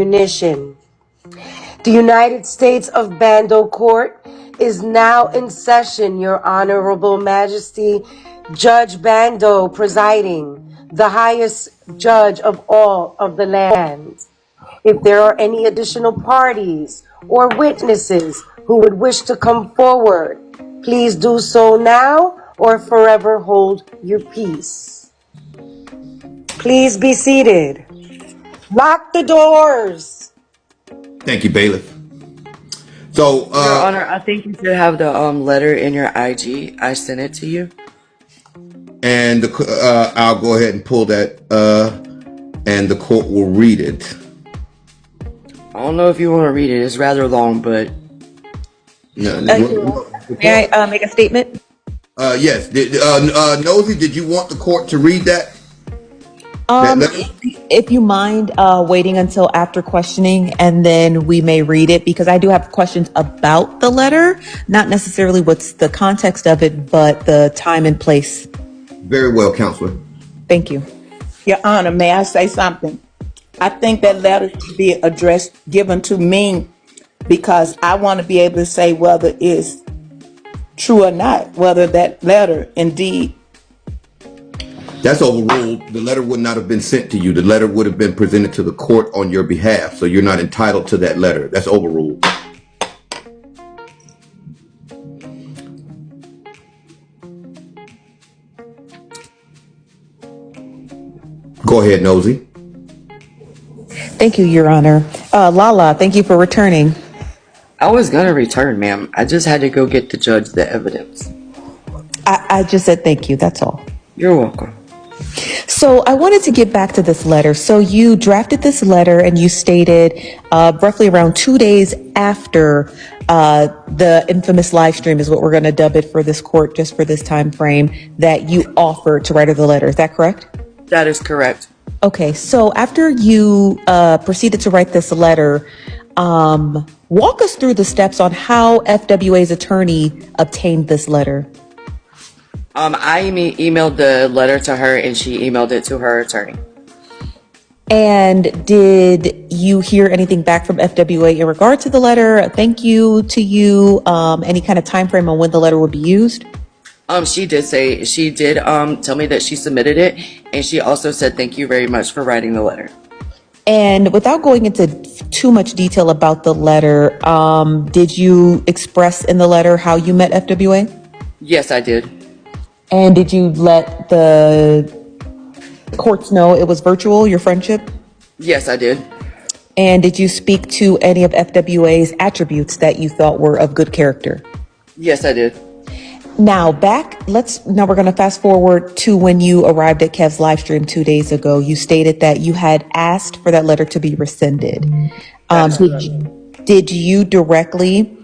ammunition. The United States of Bando Court is now in session, Your Honorable Majesty. Judge Bando presiding, the highest judge of all of the land. If there are any additional parties or witnesses who would wish to come forward, please do so now or forever hold your peace. Please be seated. Lock the doors. Thank you, bailiff. So, Your Honor, I think you should have the letter in your IG. I sent it to you. and I'll go ahead and pull that, and the court will read it. I don't know if you want to read it. It's rather long, but No, May I make a statement? yes. Nosy, did you want the court to read that? If you mind waiting until after questioning, and then we may read it, because I do have questions about the letter, not necessarily what's the context of it, but the time and place. Very well, Counselor. Thank you. Your Honor, may I say something? I think that letter should be addressed, given to me, because I want to be able to say whether it's true or not, whether that letter indeed. That's overruled. The letter would not have been sent to you. The letter would have been presented to the court on your behalf. So you're not entitled to that letter. That's overruled. Go ahead, Nosy. Thank you, Your Honor. LaLa, thank you for returning. I was going to return, ma'am. I just had to go get the judge the evidence. I just said thank you. That's all. You're welcome. So I wanted to get back to this letter. So you drafted this letter and you stated roughly around 2 days after the infamous live stream, is what we're going to dub it for this court, just for this time frame, that you offered to write her the letter. Is that correct? That is correct. Okay. So after you proceeded to write this letter, walk us through the steps on how FWA's attorney obtained this letter. I emailed the letter to her, and she emailed it to her attorney. And did you hear anything back from FWA in regard to the letter? A thank you to you? Any kind of time frame on when the letter would be used? She did tell me that she submitted it, and she also said thank you very much for writing the letter. And without going into too much detail about the letter, did you express in the letter how you met FWA? Yes, I did. And did you let the courts know it was virtual, your friendship? Yes, I did. And did you speak to any of FWA's attributes that you thought were of good character? Yes, I did. Now we're going to fast forward to when you arrived at Kev's live stream 2 days ago. You stated that you had asked for that letter to be rescinded. Did you directly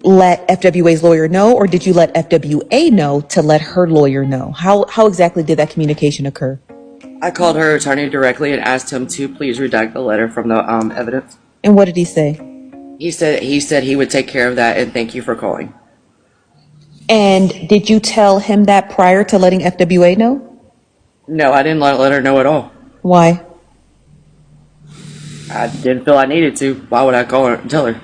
let FWA's lawyer know, or did you let FWA know to let her lawyer know? How exactly did that communication occur? I called her attorney directly and asked him to please redact the letter from the evidence. And what did he say? He said he would take care of that, and thank you for calling. And did you tell him that prior to letting FWA know? No, I didn't let her know at all. Why? I didn't feel I needed to. Why would I call her and tell her?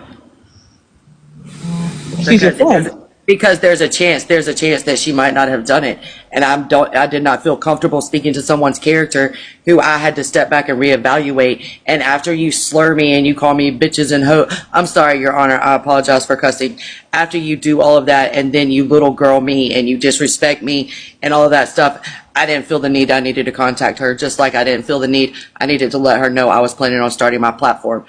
She's your friend. Because there's a chance that she might not have done it, and I did not feel comfortable speaking to someone's character who I had to step back and reevaluate. And after you slur me and you call me bitches and I'm sorry, Your Honor, I apologize for cussing. After you do all of that, and then you little girl me and you disrespect me and all of that stuff, I didn't feel the need I needed to contact her, just like I didn't feel the need I needed to let her know I was planning on starting my platform.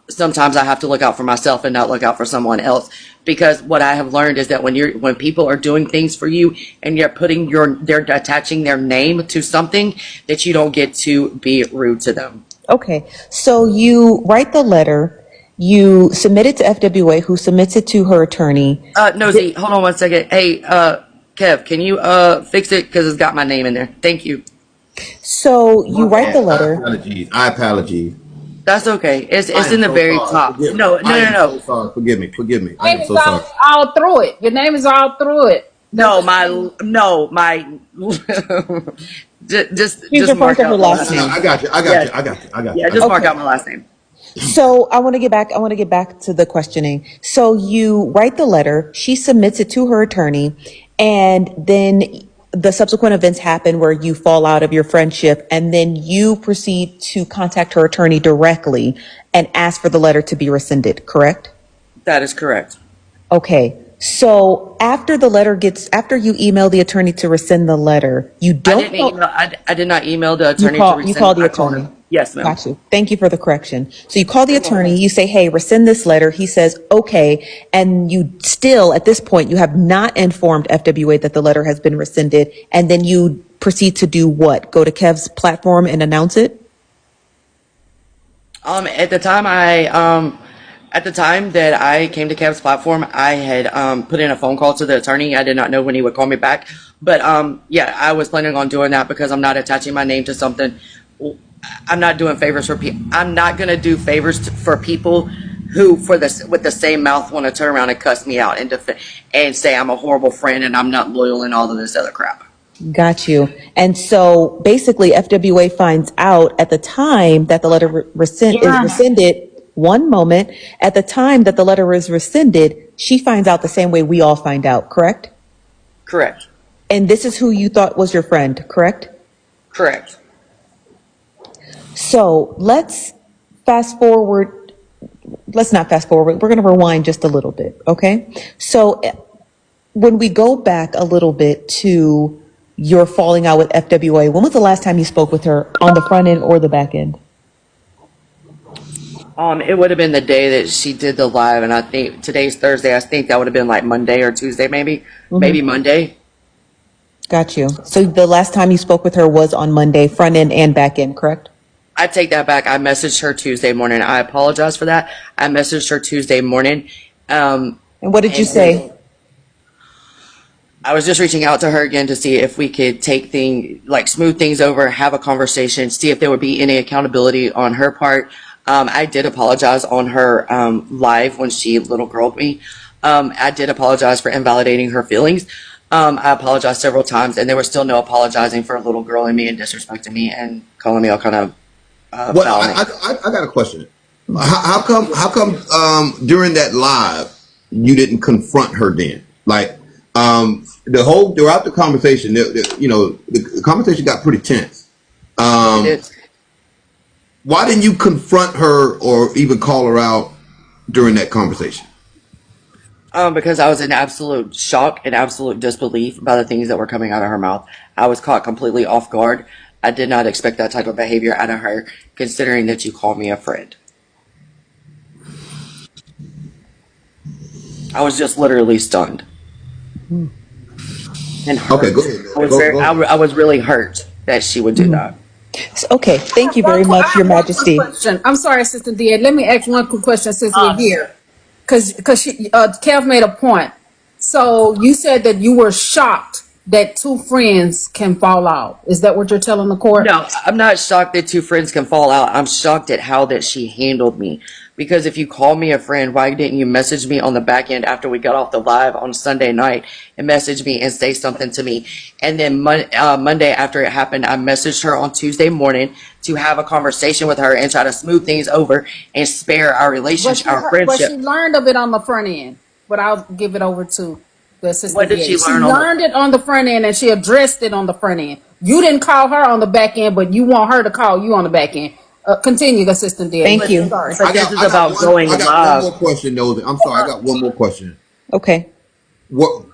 Sometimes I have to look out for myself and not look out for someone else, because what I have learned is that when people are doing things for you and they're attaching their name to something, that you don't get to be rude to them. Okay. So you write the letter, you submit it to FWA, who submits it to her attorney. Nosy, hold on one second. Hey, Kev, can you fix it? Because it's got my name in there. Thank you. So you write the letter. I apologize. That's okay. It's in the very top. No. So sorry. Forgive me. I am so sorry. All through it. Your name is all through it. She's just referring mark to her out my last last name. name. I got you. I got Yeah, you. I got you. I got you. yeah, I just got mark you. Okay. out my last name. So I want to get back. I want to get back to the questioning. So you write the letter. She submits it to her attorney, and then the subsequent events happen where you fall out of your friendship, and then you proceed to contact her attorney directly and ask for the letter to be rescinded. Correct? That is correct. Okay. So after you email the attorney to rescind the letter, you I don't didn't know. email. I did not email the attorney to You rescind. call the I called attorney. him. Yes, ma'am. Got you. Thank you for the correction. So you call the You're welcome. attorney, you say, hey, rescind this letter. He says, okay. And you still, at this point, you have not informed FWA that the letter has been rescinded. And then you proceed to do what? Go to Kev's platform and announce it? At the time that I came to Kev's platform, I had put in a phone call to the attorney. I did not know when he would call me back, but yeah, I was planning on doing that because I'm not attaching my name to something. I'm not doing favors for people. I'm not gonna do for people who, for this, with the same mouth, want to turn around and cuss me out and say I'm a horrible friend and I'm not loyal and all of this other crap. Got you. And so basically, FWA finds out at the time that the letter is rescinded. One moment, at the time that the letter is rescinded, she finds out the same way we all find out, correct? Correct. And this is who you thought was your friend, correct? Correct. So let's fast forward. Let's not fast forward. We're going to rewind just a little bit, okay? So when we go back a little bit to your falling out with FWA, when was the last time you spoke with her on the front end or the back end? It would have been the day that she did the live, and I think today's Thursday. I think that would have been like Monday or Tuesday, maybe Monday. Got you. So the last time you spoke with her was on Monday, front end and back end, correct? I take that back. I messaged her Tuesday morning. I apologize for that. I messaged her Tuesday morning. And what did you And say? I was just reaching out to her again to see if we could smooth things over, have a conversation, see if there would be any accountability on her part. I did apologize on her live when she little girled me. I did apologize for invalidating her feelings. I apologized several times, and there was still no apologizing for little girling me and disrespecting me and calling me all kind of Well, foul names. I got a question. How come during that live you didn't confront her then? Like throughout the conversation, the conversation got pretty tense. Why didn't you confront her or even call her out during that conversation? Because I was in absolute shock and absolute disbelief by the things that were coming out of her mouth. I was caught completely off guard. I did not expect that type of behavior out of her, considering that you called me a friend. I was just literally stunned and hurt. Okay, go ahead. I was really hurt that she would do that. Okay, thank you very I much, Your have one quick Majesty. question. I'm sorry, Assistant DA. Let me ask one quick question since we're here. Because Kev made a point. So you said that you were shocked that two friends can fall out. Is that what you're telling the court? No, I'm not shocked that two friends can fall out. I'm shocked at how that she handled me. Because if you call me a friend, why didn't you message me on the back end after we got off the live on Sunday night and message me and say something to me? And then Monday after it happened, I messaged her on Tuesday morning to have a conversation with her and try to smooth things over and spare our relationship, our But she friendship. learned of it on the front end. But I'll give it over to the assistant What did DA. she She learn learned it on the front end and she addressed it on the front end. You didn't call her on the back end, but you want her to call you on the back end. Continue, assistant DA. Thank you. Sorry. But this is about going I got live. one more question, though. I'm sorry. I got one more question. Okay. Were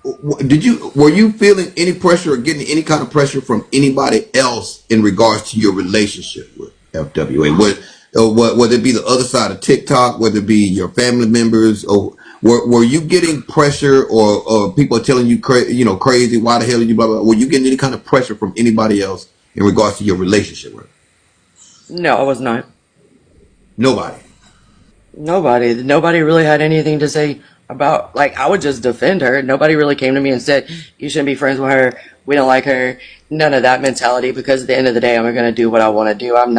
you feeling any pressure or getting any kind of pressure from anybody else in regards to your relationship with FWA? Whether it be the other side of TikTok, whether it be your family members, or were you getting pressure or people telling you crazy? Why the hell are you blah blah? Were you getting any kind of pressure from anybody else in regards to your relationship with her? No, I was not. Nobody. Nobody really had anything to say about, like, I would just defend her. Nobody really came to me and said, you shouldn't be friends with her. We don't like her. None of that mentality, because at the end of the day, I'm going to do what I want to do. I'm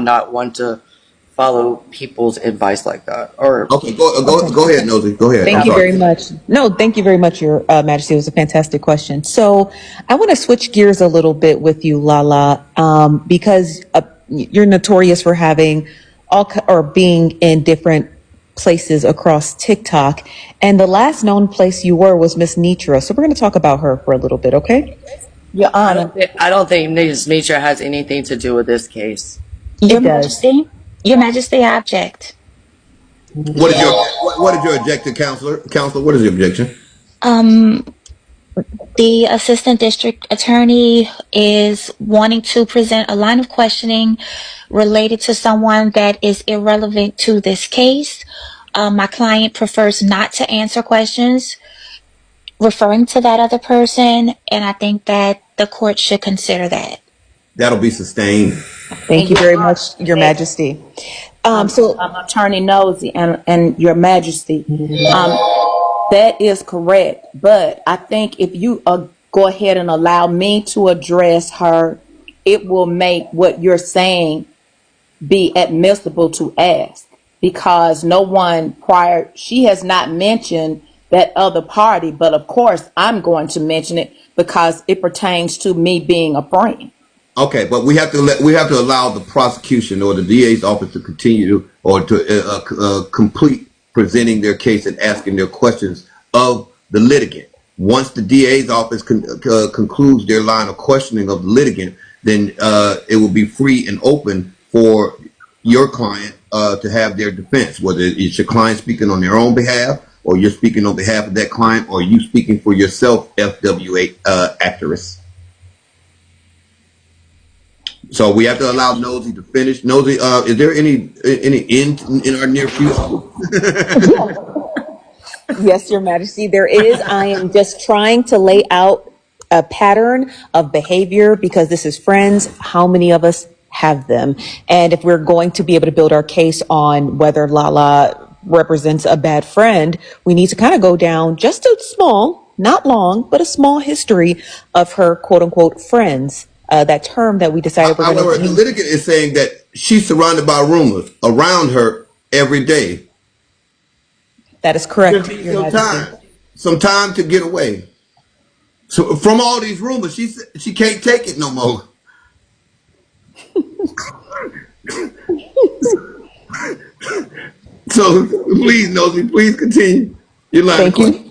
not one to follow people's advice like that. Or Okay, go ahead, Nosy. Go ahead. I'm Thank you sorry. very much. No, thank you very much, Your Majesty. It was a fantastic question. So I want to switch gears a little bit with you, LaLa, because you're notorious for having or being in different places across TikTok. And the last known place you were was Miss Nitra. So we're going to talk about her for a little bit, okay? Your Honor. I don't think Ms. Mitra has anything to do with this case. Your It does. Majesty, Your Majesty, I object. What is your objection, Counselor? Counselor, what is the objection? The Assistant District Attorney is wanting to present a line of questioning related to someone that is irrelevant to this case. My client prefers not to answer questions referring to that other person, and I think that the court should consider that. That'll be sustained. Thank you very much, Your Majesty. Attorney Nosy and Your Majesty, that is correct. But I think if you go ahead and allow me to address her, it will make what you're saying be admissible to ask, because no one prior, she has not mentioned that other party, but of course I'm going to mention it because it pertains to me being a friend. Okay, but we have to allow the prosecution or the DA's office to continue to complete presenting their case and asking their questions of the litigant. Once the DA's office concludes their line of questioning of the litigant, then it will be free and open for your client to have their defense, whether it's your client speaking on their own behalf, or you're speaking on behalf of that client, or you speaking for yourself, FWA actress. So we have to allow Nosy to finish. Nosy, is there any end in our near future? Yes, Your Majesty, there is. I am just trying to lay out a pattern of behavior because this is friends. How many of us have them? And if we're going to be able to build our case on whether LaLa represents a bad friend, we need to kind of go down just a small, not long, but a small history of her quote unquote friends. That term that we decided we're going to However, the litigant is saying that she's surrounded by rumors around her every day. That is correct. Some time to get away. So from all these rumors, she can't take it no more. So please, Nosy, please continue. Your line. Thank you.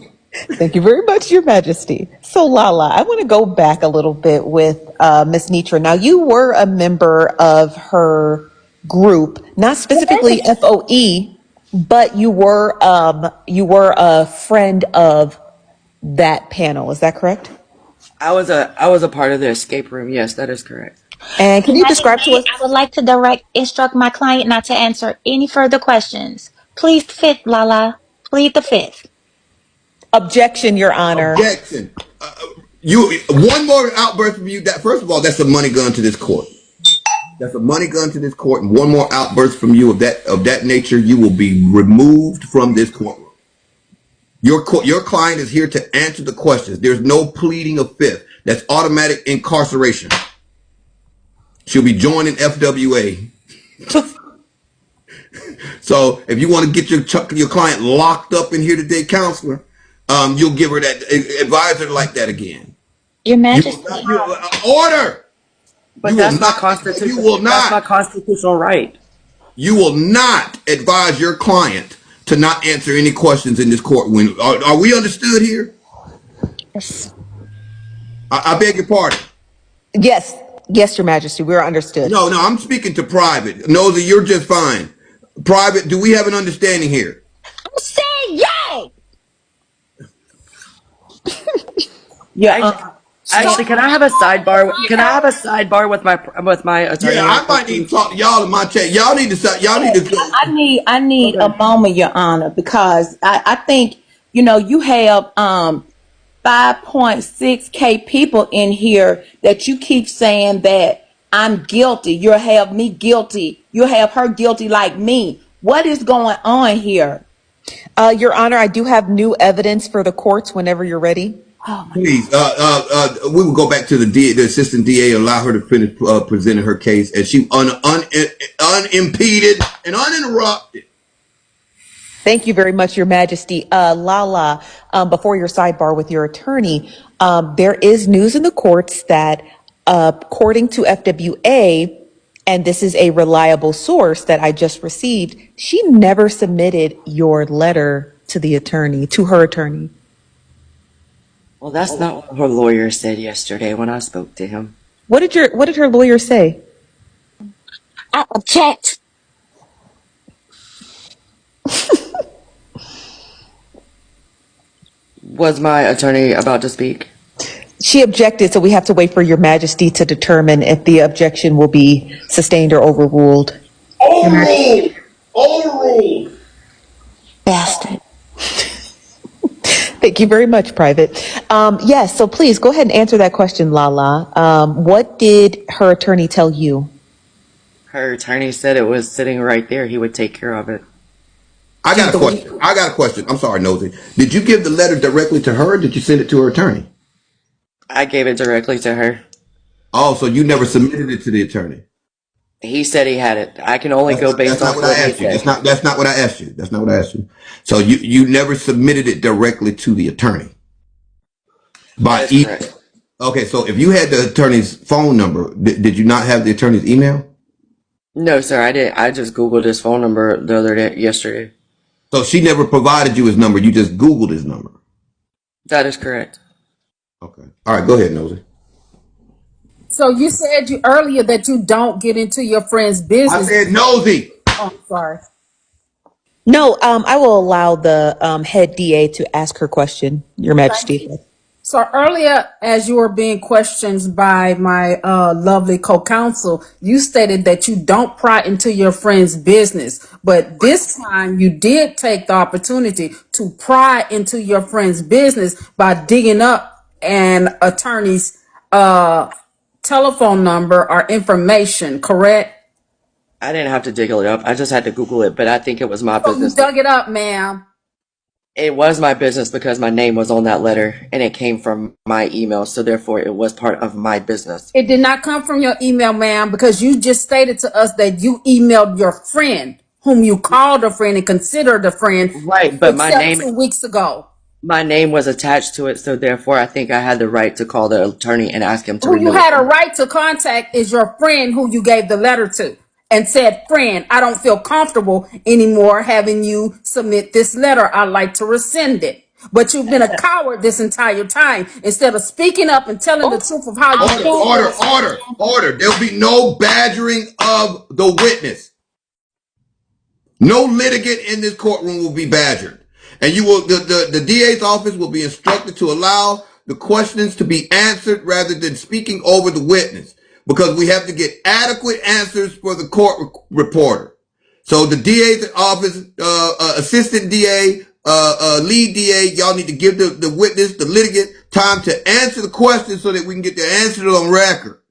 Thank you very much, Your Majesty. So, LaLa, I want to go back a little bit with Miss Nitra. Now, you were a member of her group, not specifically FOE, but you were a friend of that panel. Is that correct? I was a part of the escape room. Yes, that is correct. And can you describe to us? I would like to instruct my client not to answer any further questions. Plead the fifth, LaLa. Plead the fifth. Objection, Your Honor. Objection. You one more outburst from you. That first of all, that's a money gun to this court. That's a money gun to this court. And one more outburst from you of that nature, you will be removed from this courtroom. Your client is here to answer the questions. There's no pleading of fifth. That's automatic incarceration. She'll be joining FWA. So if you want to get your client locked up in here today, counselor, you'll give her that, advise her like that again. Your Majesty. Order. But that's not constitutional. You will not. That's my constitutional right. You will not advise your client to not answer any questions in this court. Are we understood here? Yes. I beg your pardon. Yes, Your Majesty, we're understood. No, I'm speaking to private. Nosy, you're just fine. Private, do we have an understanding here? Say yay! Yeah. Actually, can I have a sidebar? Can I have a sidebar with my attorney? Yeah, I might need to talk to y'all in my chat. Y'all need to. I need a moment, Your Honor, because I think you have 5.6K people in here that you keep saying that I'm guilty. You'll have me guilty. You'll have her guilty like me. What is going on here? Your Honor, I do have new evidence for the courts whenever you're ready. Oh my Please, God. we will go back to the assistant DA, allow her to finish presenting her case, and she unimpeded and uninterrupted. Thank you very much, Your Majesty. LaLa, before your sidebar with your attorney, there is news in the courts that, according to FWA, and this is a reliable source that I just received, she never submitted your letter to the attorney, to her attorney. Well, that's not what her lawyer said yesterday when I spoke to him. What did her lawyer say? I object. Was my attorney about to speak? She objected, so we have to wait for Your Majesty to determine if the objection will be sustained or overruled. Overruled! Overruled! Bastard. Thank you very much, Private. Yes, so please go ahead and answer that question, LaLa. What did her attorney tell you? Her attorney said it was sitting right there. He would take care of it. I got a question. I'm sorry, Nosy. Did you give the letter directly to her, or did you send it to her attorney? I gave it directly to her. Oh, so you never submitted it to the attorney? He said he had it. I can only go based That's off not what what I he asked you. said. That's not what I asked you. That's not what I asked you. So you never submitted it directly to the attorney by That is email. correct. Okay, so if you had the attorney's phone number, did you not have the attorney's email? No, sir, I didn't. I just Googled his phone number the other day, yesterday. So she never provided you his number. You just Googled his number. That is correct. Okay. All right, go ahead, Nosy. So you said earlier that you don't get into your friend's I business. said Nosy. Oh, I'm sorry. No, I will allow the head DA to ask her question, Your Majesty. So earlier, as you were being questioned by my lovely co-counsel, you stated that you don't pry into your friend's business. But this time you did take the opportunity to pry into your friend's business by digging up an attorney's telephone number or information, correct? I didn't have to dig it up. I just had to Google it, but I think it was my So you business. dug it up, ma'am. It was my business because my name was on that letter and it came from my email, so therefore it was part of my business. It did not come from your email, ma'am, because you just stated to us that you emailed your friend, whom you called a friend and considered a friend, Right, but except 2 weeks ago. my name was attached to it, so therefore I think I had the right to call the attorney and ask him to Who you remove had it. a right to contact is your friend who you gave the letter to and said, friend, I don't feel comfortable anymore having you submit this letter. I'd like to rescind it. But you've been a coward this entire time. Instead of speaking up and telling the truth of how you I feel. Order. There'll be no badgering of the witness. No litigant in this courtroom will be badgered. And you will, the DA's office will be instructed to allow the questions to be answered rather than speaking over the witness, because we have to get adequate answers for the court reporter. So the DA's office, assistant DA, lead DA, y'all need to give the witness, the litigant, time to answer the questions so that we can get the answers on record.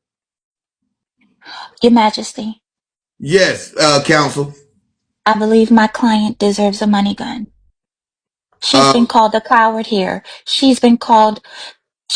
Your Majesty, Yes, counsel. I believe my client deserves a money gun. She's been called a coward here. She's been called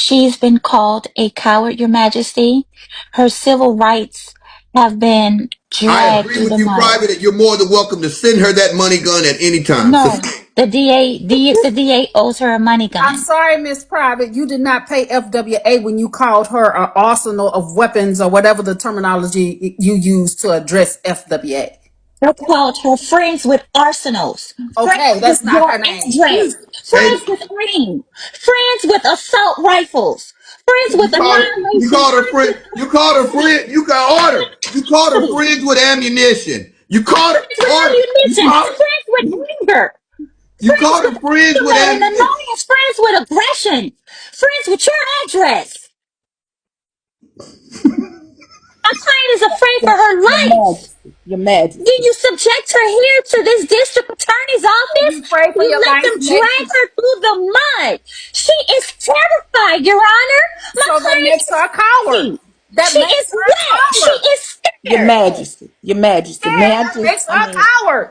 a coward, Your Majesty. Her civil rights have been I dragged agree through with the you, mud. Private, that you're more than welcome to send her that money gun at any time. No, the DA owes her a money I'm gun. sorry, Miss Private, you did not pay FWA when you called her an arsenal of weapons or whatever the terminology you use to address FWA. They're called her friends with arsenals, Okay, friends with that's not your her name. address, And friends with aim, friends with assault rifles, friends with you annihilation, called her friends with friend, you called her friend, you got order. You called her brutality, friends with ammunition. You called her friends with order. ammunition, friends with anger, You friends called with her friends with anger and ammunition. annoyance, friends with aggression, friends with your address. My client is afraid for her Your life. Majesty, Your Did Majesty. you subject her here to this district attorney's You office? pray for You your let life, them drag Mason. her through the mud. She is terrified, Your Honor. My So that client makes is her a coward. freezing. That She makes is her a wet. She coward. is Your scared. Majesty. Your Majesty. Yeah, May I that just, makes her a coward.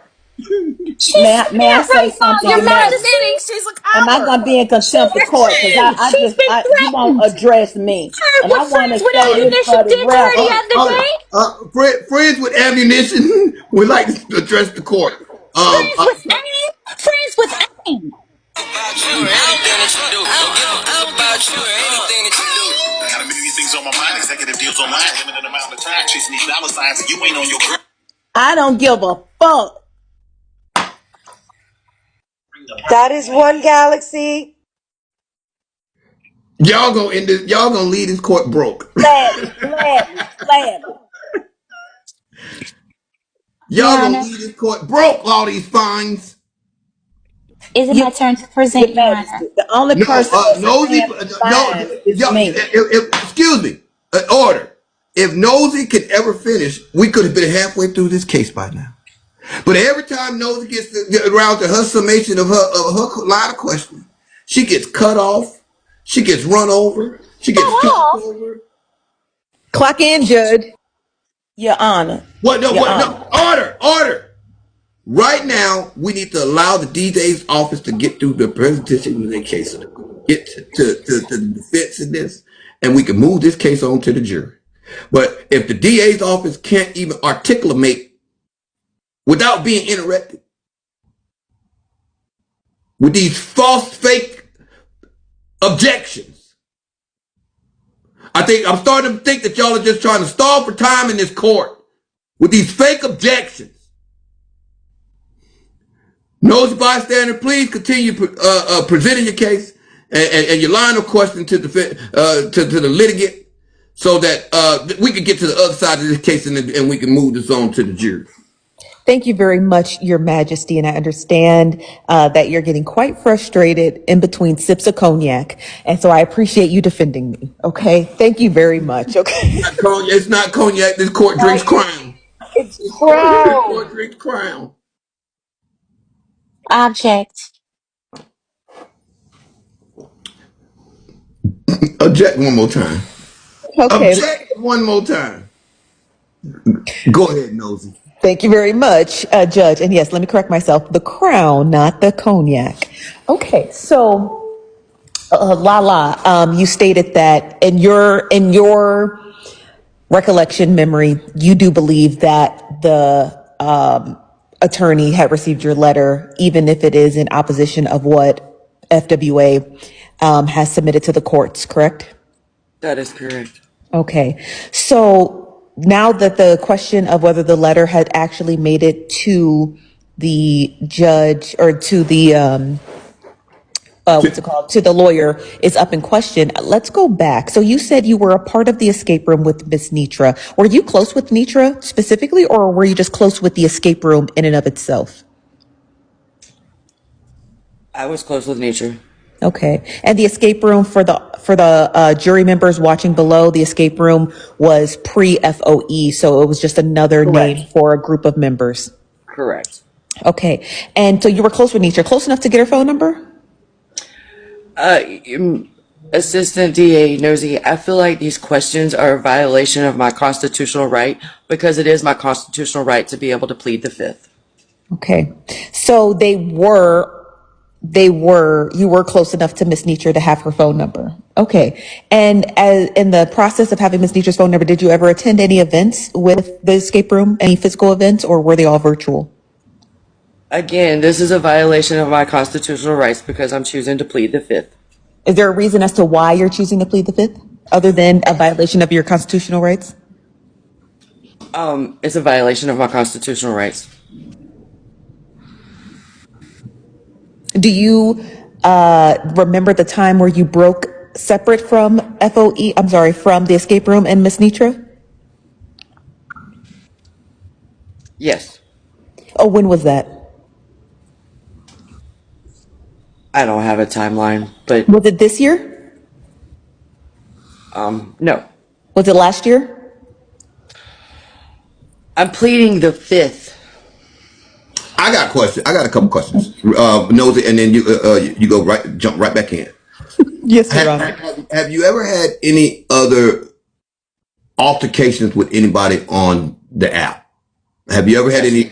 She's May I saying say right now, something, Your Your Majesty. Majesty? Majesty, she's a Am I coward. going to be in contempt of court? Because She's been you won't threatened. address me. Her And I with want to friends with say this ammunition for the did to her the record. other day. Friends with ammunition would like to address the court. Um, Friends uh, with aim. Friends with aim. About you or anything that you do. Don't give a fuck about you or anything that you do. I got a million things on my mind, executive deals on mine, limited amount of time, chasing these dollar signs, and you ain't on your grind. I don't give a fuck. That is one galaxy. y'all gonna end this. Y'all gonna leave this court broke. Gladly, gladly, gladly. Your Y'all gonna Honor, leave this court broke. All these fines. is it You, my turn to Your present, Your Honor? Majesty, the only No, person that's nosy. paying the No, fines is y'all. me. Excuse me. Order. If nosy could ever finish, we could have been halfway through this case by now. But every time Nosy gets around to her summation of her line of questioning, she gets cut off, she gets run over, she Cut gets talked off. over. Clock in, Judge. Your Honor. What? No, Your what? Honor. No, order. Right now, we need to allow the DJ's office to get through the presentation of their case, get to the defense in this, and we can move this case on to the jury. But if the DA's office can't even articulate without being interrupted with these false, fake objections, I'm starting to think that y'all are just trying to stall for time in this court with these fake objections. Nosy bystander, please continue presenting your case and your line of questioning to the litigant, so that we can get to the other side of this case and we can move this on to the jury. Thank you very much, Your Majesty, and I understand that you're getting quite frustrated in between sips of cognac, and so I appreciate you defending me. Okay, thank you very much. Okay, It's not cognac. This court drinks crown. It's This Crown. court drinks crown. Object. Object one more time. okay. Object one more time. Go ahead, Nosy. Thank you very much, Judge. And yes, let me correct myself: the crown, not the cognac. Okay, so LaLa, you stated that in your recollection memory, you do believe that the attorney had received your letter, even if it is in opposition of what FWA has submitted to the courts, correct? That is correct. Okay. So now that the question of whether the letter had actually made it to the judge or to the what's it called, to the lawyer is up in question. Let's go back. So you said you were a part of the escape room with Miss Nitra. Were you close with Nitra specifically, or were you just close with the escape room in and of itself? I was close with nature. Okay. And the escape room for the jury members watching below, the escape room was pre-FOE, so it was just another Correct. name for a group of members. Correct. Okay. And so you were close with Nitra, close enough to get her phone number? Assistant DA Nosy, I feel like these questions are a violation of my constitutional right, because it is my constitutional right to be able to plead the fifth. Okay. So you were close enough to Miss Nitra to have her phone number. Okay. And as in the process of having Miss Nitra's phone number, did you ever attend any events with the escape room, any physical events, or were they all virtual? Again, this is a violation of my constitutional rights because I'm choosing to plead the fifth. Is there a reason as to why you're choosing to plead the fifth, other than a violation of your constitutional rights? It's a violation of my constitutional rights. Do you remember the time where you broke separate from FOE? I'm sorry, from the escape room and Miss Nitra? Yes. Oh, when was that? I don't have a timeline, but Was it this year? no. Was it last year? I'm pleading the fifth. I got a question. I got a couple questions. Nosy, and then you jump right back in. Yes, Your Honor. Have you ever had any other altercations with anybody on the app? Have you ever had Yes. any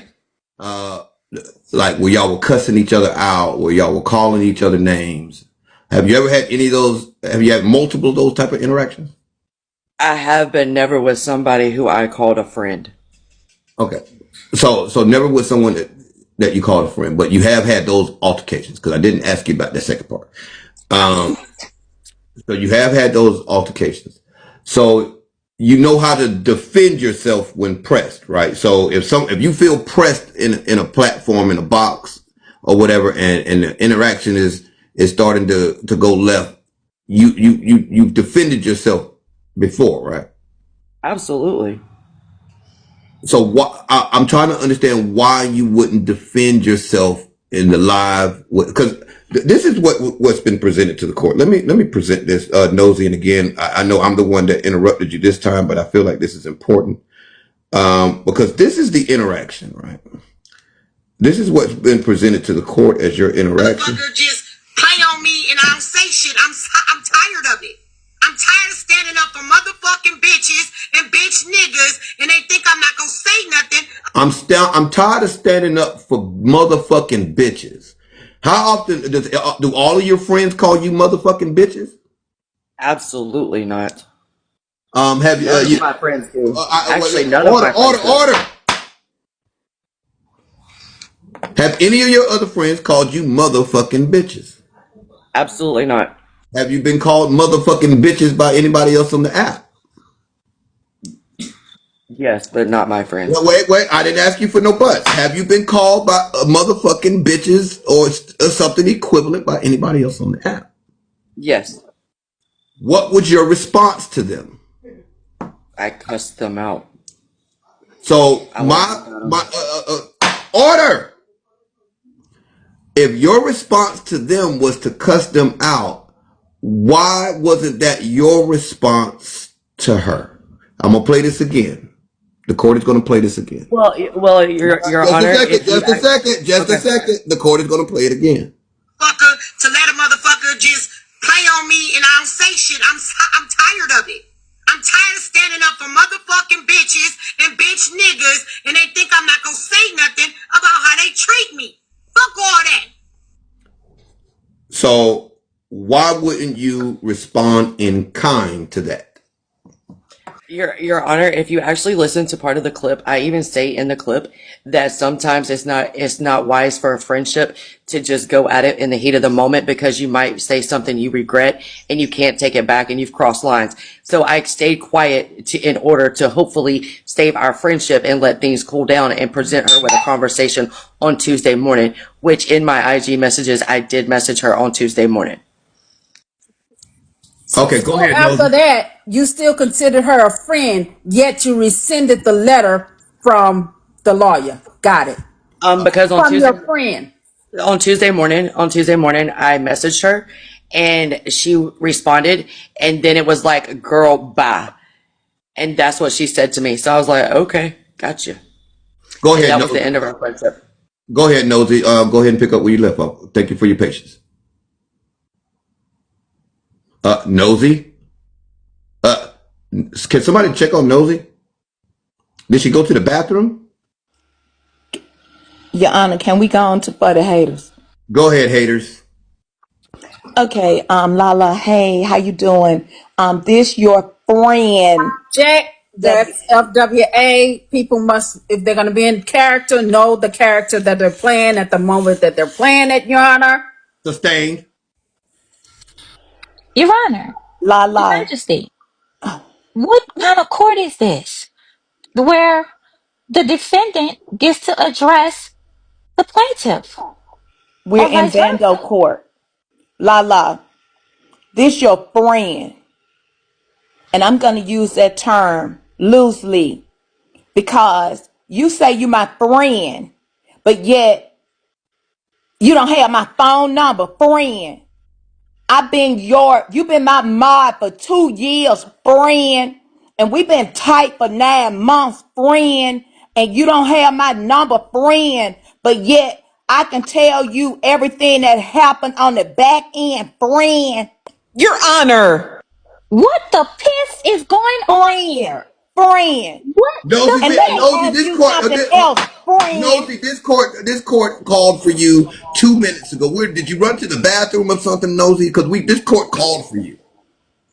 like where y'all were cussing each other out, where y'all were calling each other names? Have you ever had any of those? Have you had multiple of those type of interactions? I have been never with somebody who I called a friend. Okay. So never with someone that you called a friend, but you have had those altercations, because I didn't ask you about that second part. Um, so you have had those altercations. So you know how to defend yourself when pressed, right? So if you feel pressed in a platform, in a box or whatever, and the interaction is starting to go left, you've defended yourself before, right? Absolutely. So I'm trying to understand why you wouldn't defend yourself in the live, because this is what's been presented to the court. Let me present this, Nosy. And again, I know I'm the one that interrupted you this time, but I feel like this is important, because this is the interaction, right? This is what's been presented to the court as your interaction. Motherfucker just play on me and I don't say shit. I'm tired of it. I'm tired of standing up for motherfucking bitches and bitch niggas, and they think I'm not gonna say nothing. I'm tired of standing up for motherfucking bitches. How often do all of your friends call you motherfucking bitches? Absolutely not. Have you? None of my friends do. Actually, none of Order, my friends do. order. Have any of your other friends called you motherfucking bitches? Absolutely not. Have you been called motherfucking bitches by anybody else on the app? Yes, but not my friends. Wait. I didn't ask you for no buts. Have you been called by motherfucking bitches or something equivalent by anybody else on the app? Yes, What was your response to them? I cussed them out. So I wasn't order. If your response to them was to cuss them out, why wasn't that your response to her? I'm gonna play this again. The court is gonna play this again. Well, Your Honor, if you Just a second. okay. The court is gonna play it again. Fucker, to let a motherfucker just play on me and I don't say shit. I'm tired of it. I'm tired of standing up for motherfucking bitches and bitch niggas, and they think I'm not gonna say nothing about how they treat me. Fuck all that. So why wouldn't you respond in kind to that? Your Honor, if you actually listen to part of the clip, I even say in the clip that sometimes it's not wise for a friendship to just go at it in the heat of the moment, because you might say something you regret and you can't take it back and you've crossed lines. So I stayed quiet in order to hopefully save our friendship and let things cool down and present her with a conversation on Tuesday morning, which in my IG messages I did message her on Tuesday morning. Okay, go ahead, After Nosy. that, you still considered her a friend, yet you rescinded the letter from the lawyer. Got it. Because From your friend. on Tuesday morning, I messaged her and she responded, and then it was like, girl, bye. And that's what she said to me. So I was like, okay, gotcha. Go And ahead, that was the Nosy. end of our friendship. Go ahead, Nosy. Go ahead and pick up where you left off. Thank you for your patience. Nosy. Can somebody check on Nosy? Did she go to the bathroom? Your Honor, can we go on to for the haters? Go ahead, haters. Okay, LaLa, hey, how you doing? This your friend. Jack, W. that's FWA. People must, if they're going to be in character, know the character that they're playing at the moment that they're playing it, Your Honor. Sustained. Your Honor, Your LaLa, Majesty, what kind of court is this where the defendant gets to address the plaintiff we're or in vice Bando versa? Court. LaLa, this your friend. And I'm going to use that term loosely because you say you my friend, but yet you don't have my phone number, friend. You've been my mod for 2 years, friend. And we've been tight for 9 months, friend. And you don't have my number, friend. But yet I can tell you everything that happened on the back end, friend. Your Honor. What the piss is going on Friend. here? friend. Nosy, And let me Nosy, ask this you court, something else, friend. Nosy, this court called for you 2 minutes ago. Where did you run to the bathroom or something, Nosy? Because this court called for you.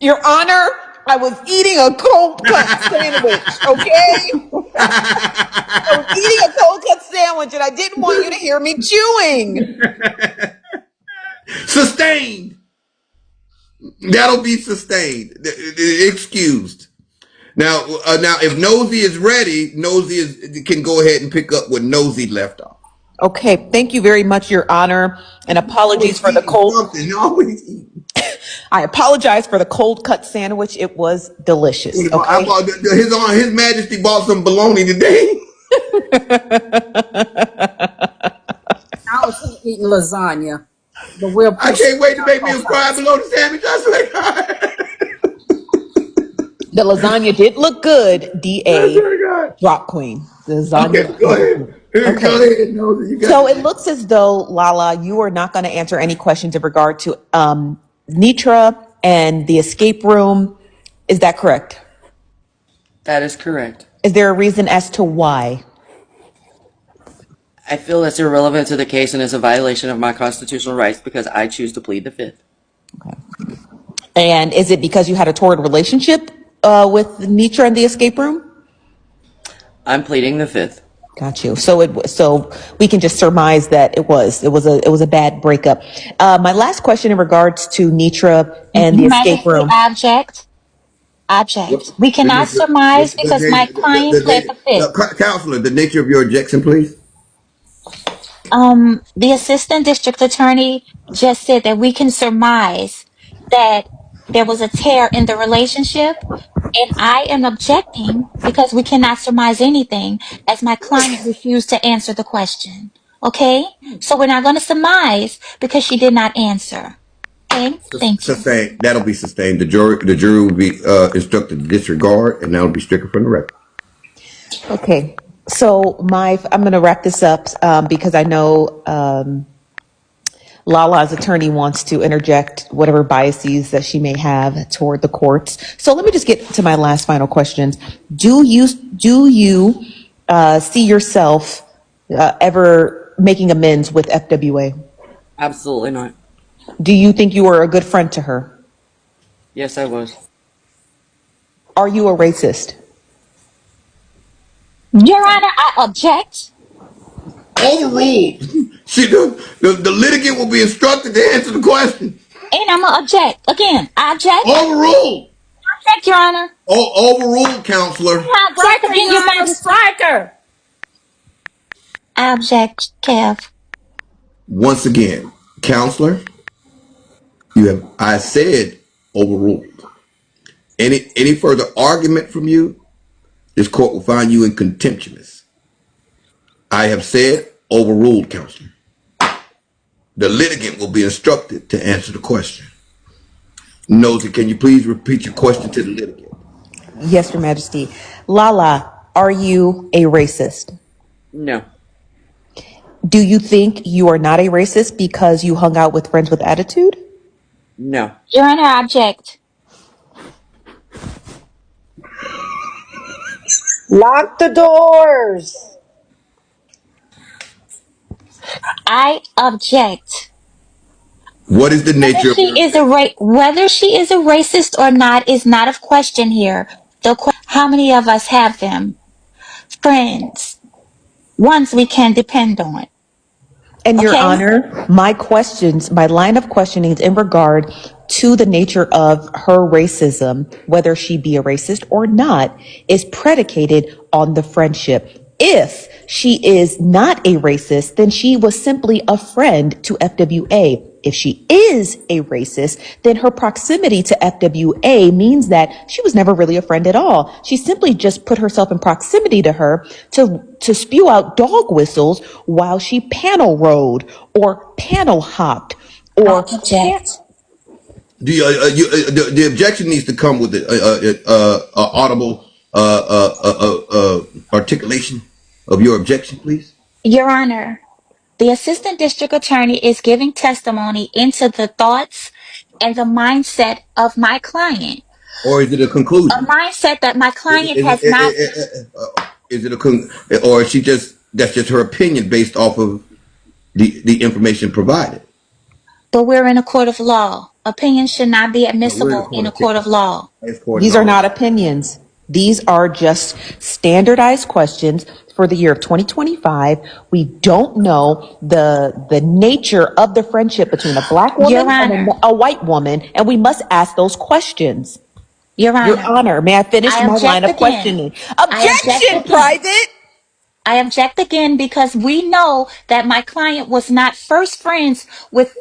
Your Honor, I was eating a cold cut sandwich, okay? I was eating a cold cut sandwich and I didn't want you to hear me chewing. Sustained. That'll be sustained. Excused. Now, if Nosy is ready, can go ahead and pick up where Nosy left off. Okay, thank you very much, Your Honor, and apologies Always for the eating cold. something. Always eating. I apologize for the cold cut sandwich. It was delicious, I okay? bought His Majesty bought some bologna today. I was eating lasagna, but we'll I push can't wait to make me a both fried sides. bologna sandwich. I swear to God. The lasagna did look good, I DA. swear to God. Drop queen. The Okay, lasagna go did look ahead. good. Go Okay. ahead, Nosy. You got So it it. looks as though, Lala, you are not going to answer any questions in regard to Nitra and the escape room. Is that correct? That is correct. Is there a reason as to why? I feel that's irrelevant to the case and is a violation of my constitutional rights because I choose to plead the fifth. Okay. And is it because you had a torrid relationship with Nitra and the escape room? I'm pleading the fifth. Got you. So we can just surmise that it was a bad breakup. My last question in regards to Nitra and the Your escape Majesty, room. object. Object. We The cannot nature, surmise because my client pled the fifth. Counselor, the nature of your objection, please. The assistant district attorney just said that we can surmise that there was a tear in the relationship, and I am objecting because we cannot surmise anything as my client refused to answer the question. Okay? So we're not going to surmise because she did not answer. Okay? Thank you. Sustained. That'll be sustained. The jury will be instructed to disregard, and that'll be stricken from the record. Okay. So I'm going to wrap this up because I know Lala's attorney wants to interject whatever biases that she may have toward the courts. So let me just get to my last final questions. Do you see yourself ever making amends with FWA? Absolutely not. Do you think you were a good friend to her? Yes, I was. Are you a racist? Your Honor, I object. Overruled. The litigant will be instructed to answer the question. And I'm going to object. Again, I object. Overruled. Object, Your Honor. Overruled, counselor. I object Striker, again, Your Your Honor, Majesty. striker. I object, Kev. Once again, counselor, I said overruled. Any further argument from you, this court will find you in contemptuous. I have said overruled, counselor. The litigant will be instructed to answer the question. Nosy, can you please repeat your question to the litigant? Yes, Your Majesty. Lala, are you a racist? No. Do you think you are not a racist because you hung out with friends with attitude? No. Your Honor, I object. Lock the doors. I object. What is the Whether nature of she your is a whether she is a racist or not is not of question here. The question, how many of us have them? Friends. Ones we can depend on. And Your Okay? Honor, my line of questioning is in regard to the nature of her racism, whether she be a racist or not, is predicated on the friendship. If she is not a racist, then she was simply a friend to FWA. If she is a racist, then her proximity to FWA means that she was never really a friend at all. She simply just put herself in proximity to her to spew out dog whistles while she panel rode or panel hopped I or object. the objection needs to come with audible articulation of your objection, please. Your Honor, the assistant district attorney is giving testimony into the thoughts and the mindset of my client. or is it a conclusion? mindset that my client has not. Is it or is she just that's just her opinion based off of the information provided? But we're in a court of law. Opinions should not be No, we're in a admissible in court a of court of law. court and These are all. not opinions. These are just standardized questions for the year of 2025. We don't know the nature of the friendship between a black Your woman and Honor, a white woman, and we must ask those questions. Your Your Honor, Honor, may I finish I my line object of again. questioning? I object Objection, again. private. I object again because we know that my client was not first friends with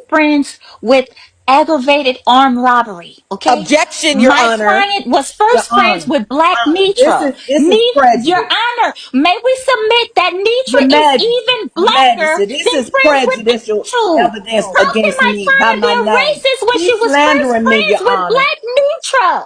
aggravated armed robbery. Okay, Objection, Your my Honor. client was Your first friends Honor, with Black this Nitra. is this is Your prejudice. Honor, may we submit that Your Nitra is Majesty, even Your blacker Majesty, this than is friends with prejudicial Nitra? evidence How can against my me by client be my a name. racist when she He's was first slandering me, friends Your with Honor. Black Nitra?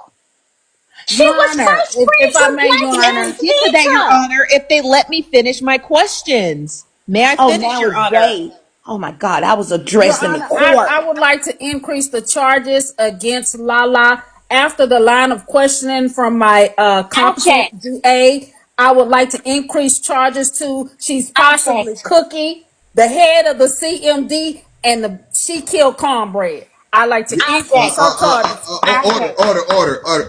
She Your was Honor, first if friends I with may, Your Black Can Honor. Miss we get to that, Your Nitra. Honor, if they let me finish my questions? May I Oh, finish, now Your it's Honor? Jade. Oh my God, I was Your addressing the Honor, court. I would like to increase the charges against LaLa after the line of questioning from my competent Object. DA. I would like to increase charges to she's possibly Object. Cookie, the head of the CMD, and she killed cornbread. I like to increase Object. her charges. Object.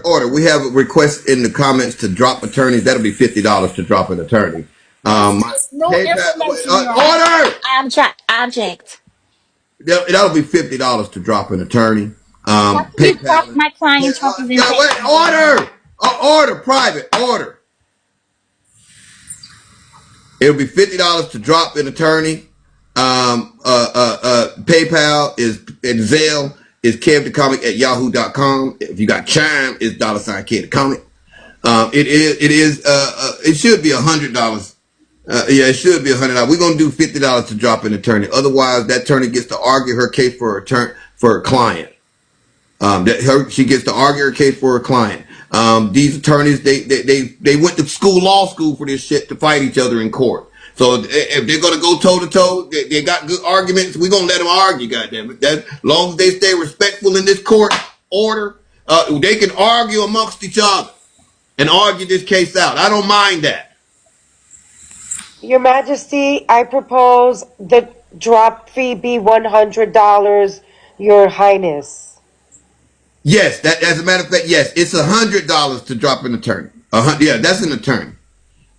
Order. We have a request in the comments to drop attorneys. That'll be $50 to drop an attorney. That's new PayPal. information, Your Honor. Object. That'll be $50 to drop an attorney. How can you drop PayPal. my client's Yeah, wait. representation? Order. Private. Order. It'll be $50 to drop an attorney. PayPal is and Zelle is kevthecomic@yahoo.com. If you got Chime, it's $Kevthecomic. It should be $100. Yeah, it should be $100. We're gonna do $50 to drop an attorney. Otherwise, that attorney gets to argue her case for her client. She gets to argue her case for her client. These attorneys, they went to law school for this shit to fight each other in court. So if they're gonna go toe to toe, they got good arguments. We're gonna let them argue. Goddamn it! That long as they stay respectful in this court order, they can argue amongst each other and argue this case out. I don't mind that. Your Majesty, I propose the drop fee be $100, Your Highness. Yes, that as a matter of fact, yes, it's $100 to drop an attorney. Yeah, that's an attorney.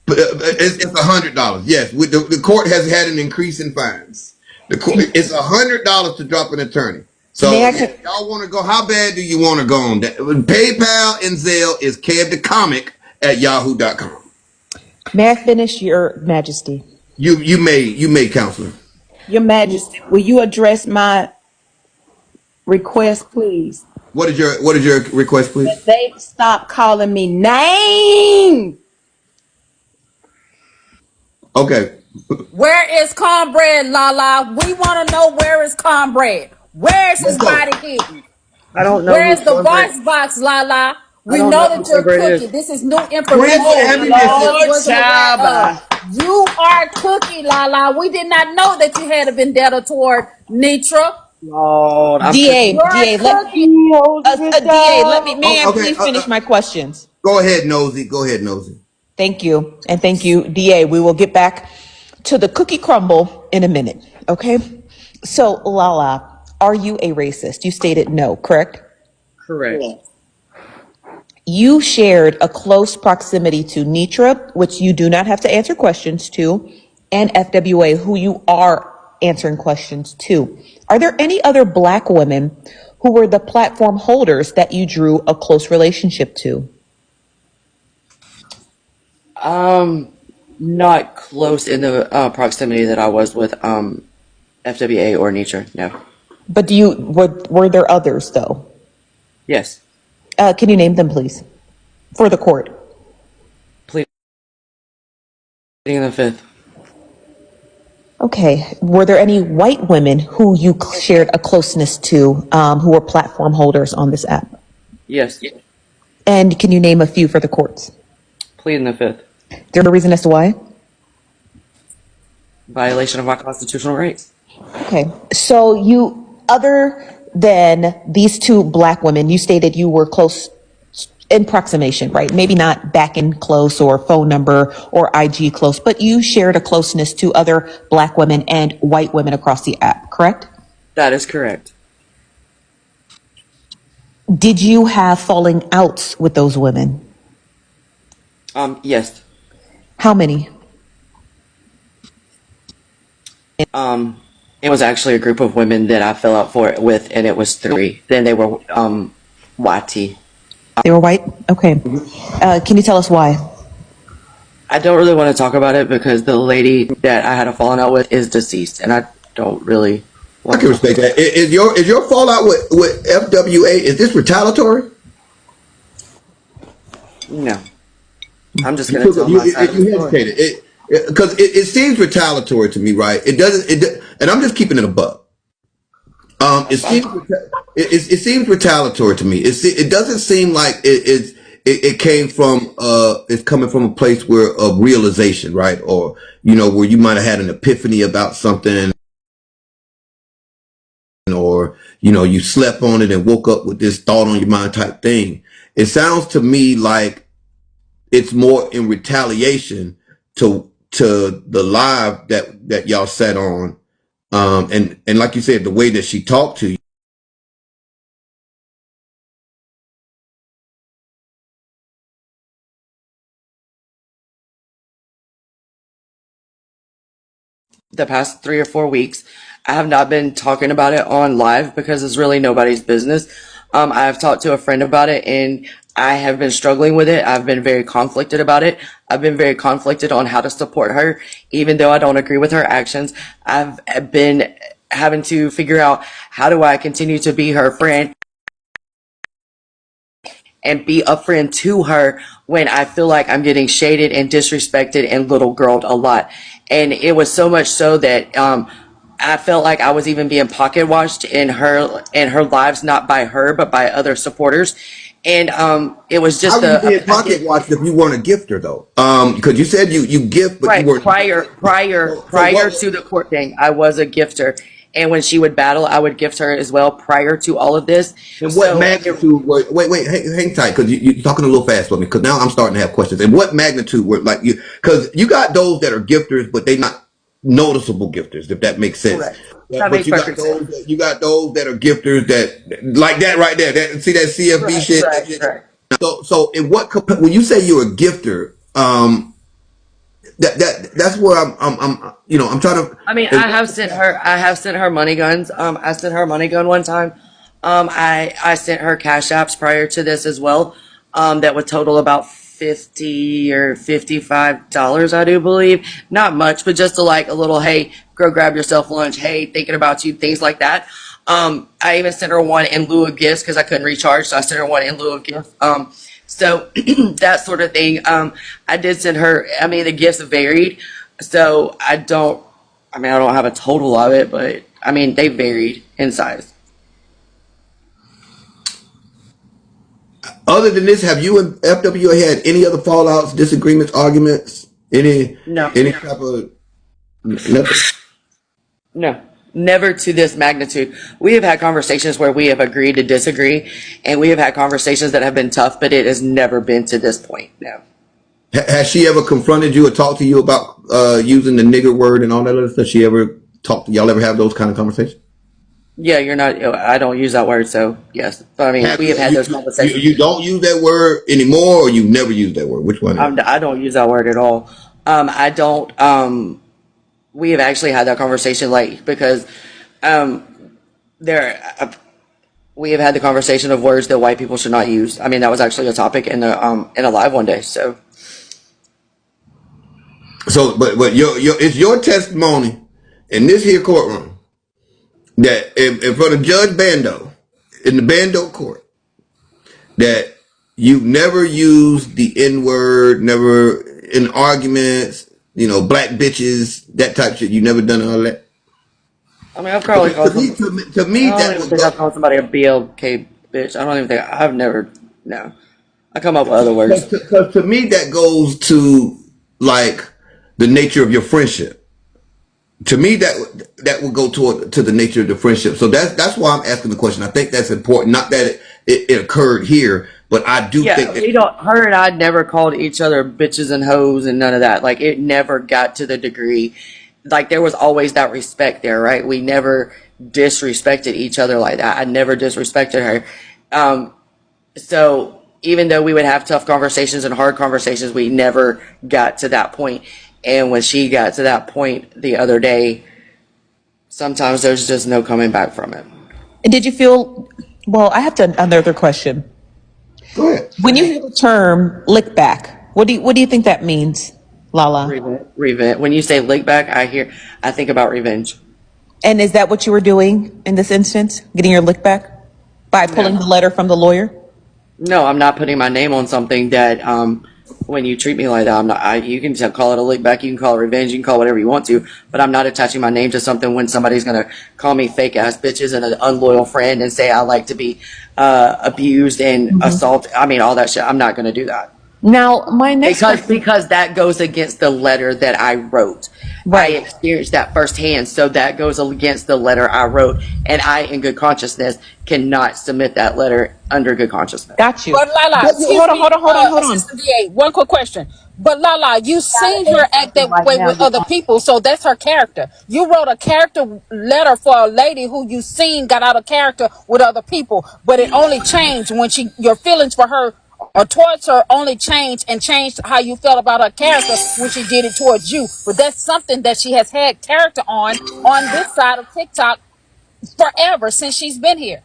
But it's $100. Yes, the court has had an increase in fines. It's $100 to drop an attorney. So May I if y'all want to go, how bad do you want to go on that? PayPal and Zelle is kevthecomic@yahoo.com. May I finish, Your Majesty? You may, counselor. Your Majesty, will you address my request, please? What is your request, please? That they stop calling me names. Okay. Where is cornbread, LaLa? We want to know where is cornbread. Where is his Let's go. body hidden? I don't know Where who is the cornbread. voice box, LaLa? I We don't know know who that you're cornbread Cookie. is. This is new Prince information that ammunition. I wasn't aware of. You are Cookie, LaLa. We did not know that you had a vendetta toward Nitra. Lord, DA, You're let Cookie. He holding it DA, down. may I Okay. please finish my questions? Go ahead, Nosy. Go ahead, Nosy. Thank you. And thank you, DA. We will get back to the cookie crumble in a minute. Okay. So, LaLa, are you a racist? You stated no, correct? correct. You shared a close proximity to Nitra, which you do not have to answer questions to, and FWA, who you are answering questions to. Are there any other Black women who were the platform holders that you drew a close relationship to? Not close in the proximity that I was with FWA or Nature. No. But were there others though? Yes. Can you name them, please, for the court? Pleading the fifth. Okay. Were there any white women who you shared a closeness to, who were platform holders on this app? Yes. And can you name a few for the courts? Pleading the fifth. Is there a reason as to why? Violation of my constitutional rights. Okay. So other than these two Black women, you stated you were close in proximation, right? Maybe not back in close or phone number or IG close, but you shared a closeness to other Black women and white women across the app, correct? That is correct. Did you have falling outs with those women? Yes. How many? It was actually a group of women that I fell out for it with, and it was 3. Then they were YT. They were white? Okay. Can you tell us why? I don't really want to talk about it because the lady that I had a falling out with is deceased, and I don't really I want can to. respect that. Is your fallout with FWA, is this retaliatory? No. I'm just going to tell my side of the You story. hesitated. Because it seems retaliatory to me, right? It doesn't. And I'm just keeping it a buck. It seems retaliatory to me. It doesn't seem like it came from it's coming from a place where of realization, right? Or where you might have had an epiphany about something, or you slept on it and woke up with this thought on your mind type thing. It sounds to me like it's more in retaliation to the live that y'all sat on, and like you said, the way that she talked to you. The past 3 or 4 weeks, I have not been talking about it on live because it's really nobody's business. I have talked to a friend about it, and I have been struggling with it. I've been very conflicted about it. I've been very conflicted on how to support her, even though I don't agree with her actions. I've been having to figure out how do I continue to be her friend and be a friend to her when I feel like I'm getting shaded and disrespected and little girled a lot. And it was so much so that I felt like I was even being pocket watched in her lives, not by her but by other supporters. And it was How just are you being pocket watched if you weren't a gifter though? Because you said you gift, but you right weren't. So prior what? to the court thing. I was a gifter. And when she would battle, I would gift her as well prior to all of this. And what So magnitude were? Wait, hang tight, because you're talking a little fast for me. Because now I'm starting to have questions. And what magnitude were like you? Because you got those that are gifters, but they not noticeable gifters, if that makes sense. correct. That But makes you got perfect those. sense. You got those that are gifters that like that right there. See that CFB Right, shit. right, right. So in what when you say you're a gifter, that's where I'm trying to. I mean, I have sent her money guns. I sent her a money gun one time. I sent her cash apps prior to this as well. That would total about $50 or $55, I do believe. Not much, but just to like a little, hey, go grab yourself lunch. Hey, thinking about you, things like that. I even sent her one in lieu of gifts because I couldn't recharge, so I sent her one in lieu of gifts. So that sort of thing. I did send her. I mean, the gifts varied, so I don't. I mean, I don't have a total of it, but I mean, they varied in size. Other than this, have you and FWA had any other fallouts, disagreements, arguments, No, any type of nothing? no, never to this magnitude. We have had conversations where we have agreed to disagree, and we have had conversations that have been tough, but it has never been to this point. No. Has she ever confronted you or talked to you about using the nigger word and all that other stuff? She ever talked? Y'all ever have those kind of conversations? Yeah, you're not. I don't use that word, so yes. But I mean, we have had those conversations. You don't use that word anymore, or you've never used that word? Which one? I don't use that word at all. I don't. We have actually had that conversation, like because there. We have had the conversation of words that white people should not use. I mean, that was actually a topic in a live one day. So But it's your testimony in this here courtroom that in front of Judge Bando in the Bando court that you've never used the N word, never in arguments, black bitches, that type of shit. You never done all that. I mean, I've probably called some. To me, I don't that even would think go. I've called somebody a BLK bitch. I don't even think I've never. No, I come up with other words. Because to me, that goes to like the nature of your friendship. To me, that would go to the nature of the friendship. So that's why I'm asking the question. I think that's important. Not that it occurred here, But I do think Yeah, that we don't. Her and I never called each other bitches and hoes and none of that. Like it never got to the degree. Like there was always that respect there, right? We never disrespected each other like that. I never disrespected her. So even though we would have tough conversations and hard conversations, we never got to that point. And when she got to that point the other day, sometimes there's just no coming back from it. Did you feel, well, I have to, another question. go ahead. When you hear the term lick back, what do you think that means, LaLa? Revenge. When you say lick back, I think about revenge. And is that what you were doing in this instance? Getting your lick back by pulling No. the letter from the lawyer? No, I'm not putting my name on something that when you treat me like that, I'm not. You can call it a lick back, you can call it revenge, you can call it whatever you want to, but I'm not attaching my name to something when somebody's gonna call me fake ass bitches and an unloyal friend and say I like to be abused and assaulted. I mean, all that shit. I'm not gonna do that. Now, my next question. Because that goes against the letter that I wrote. Right. I experienced that firsthand, so that goes against the letter I wrote, and I, in good consciousness, cannot submit that letter under good consciousness. Got you. But LaLa, hold on. Assistant DA, one quick question. But LaLa, you seen her act that way with other people, so that's her character. You wrote a character letter for a lady who you seen got out of character with other people, but it only changed when your feelings for her or towards her only changed and changed how you felt about her character when she did it towards you. But that's something that she has had character on this side of TikTok forever since she's been here.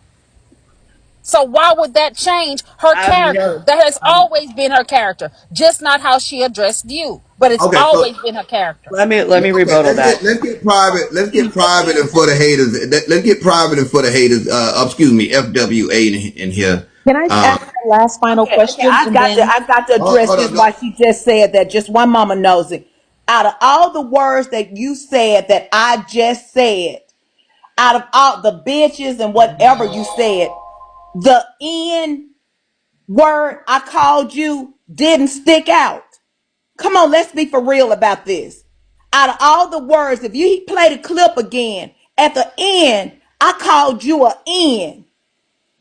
So why would that change her character? That has always been her character, just not how she addressed you. But it's Okay, so always been her character. Let me okay, rebuttal that. let's get private. Let's get private and for the haters. Let's get private and for the haters. Excuse me, FWA in here. Can I ask the last final question? I got to address Hold this on, why she just said that. Just one mama knows it. Out of all the words that you said that I just said, out of all the bitches and whatever you said, the N word I called you didn't stick out. Come on, let's be for real about this. Out of all the words, if you play the clip again, at the end, I called you a N.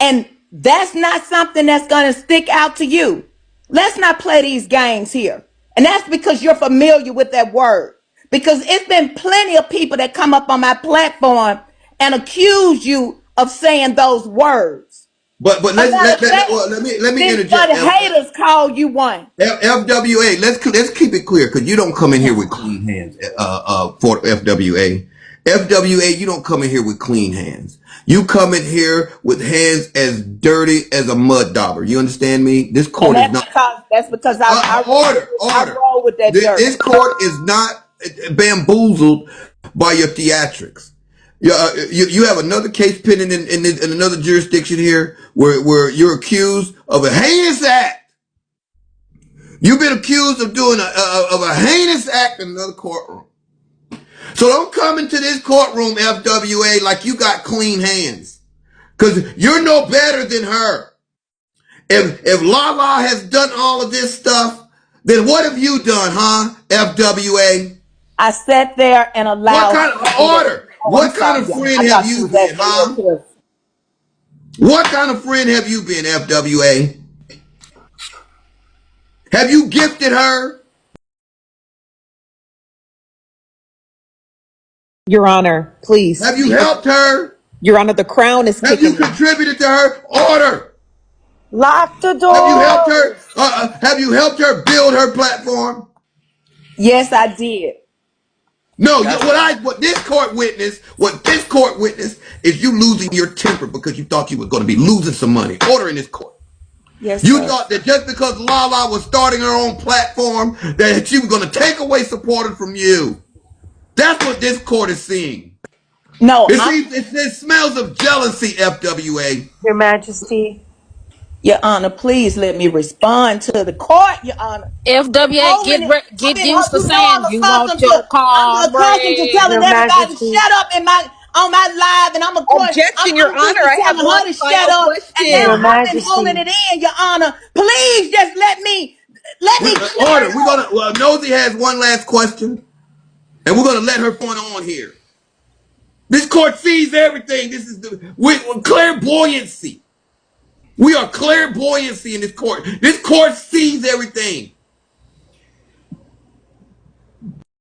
And that's not something that's going to stick out to you. Let's not play these games here. And that's because you're familiar with that word. Because it's been plenty of people that come up on my platform and accuse you of saying those words. But let me This interject. but haters call you one. FWA, let's keep it clear because you don't come in here with clean hands. For FWA, FWA, you don't come in here with clean hands. You come in here with hands as dirty as a mud dauber. You understand me? This court is not. That's because I roll with that dirt. This court is not bamboozled by your theatrics. You have another case pending in another jurisdiction here where you're accused of a heinous act. You've been accused of doing a heinous act in another courtroom. So don't come into this courtroom, FWA, like you got clean hands. Because you're no better than her. If LaLa has done all of this stuff, then what have you done, huh, FWA? I sat there and allowed. What kind of order? What kind of friend have you been, huh? What kind of friend have you been, FWA? Have you gifted her? Your Honor, please. Have you helped her? Your Honor, the crown is Have kicking. you contributed to her? Order. Lock the door. Have you helped her? Have you helped her build her platform? Yes, I did. No, what this court witnessed is you losing your temper because you thought you were going to be losing some money. Order in this court. Yes, You sir. thought that just because LaLa was starting her own platform, that she was going to take away supporters from you. That's what this court is seeing. No, It smells of jealousy, FWA. Your Majesty. Your Honor, please let me respond to the court, Your Honor. FWA, get used to saying you want your I'm accustomed to cornbread. telling Your everybody to Majesty. shut up on my live, and I'm Objection, Your Honor. I have telling one her to final shut up, and question. now Your I've been holding Majesty. it in, Your Honor. Please just let me. Order. Nosy has one last question, and we're gonna let her point on here. This court sees everything. This is with clairvoyancy. We are clairvoyancy in this court. This court sees everything.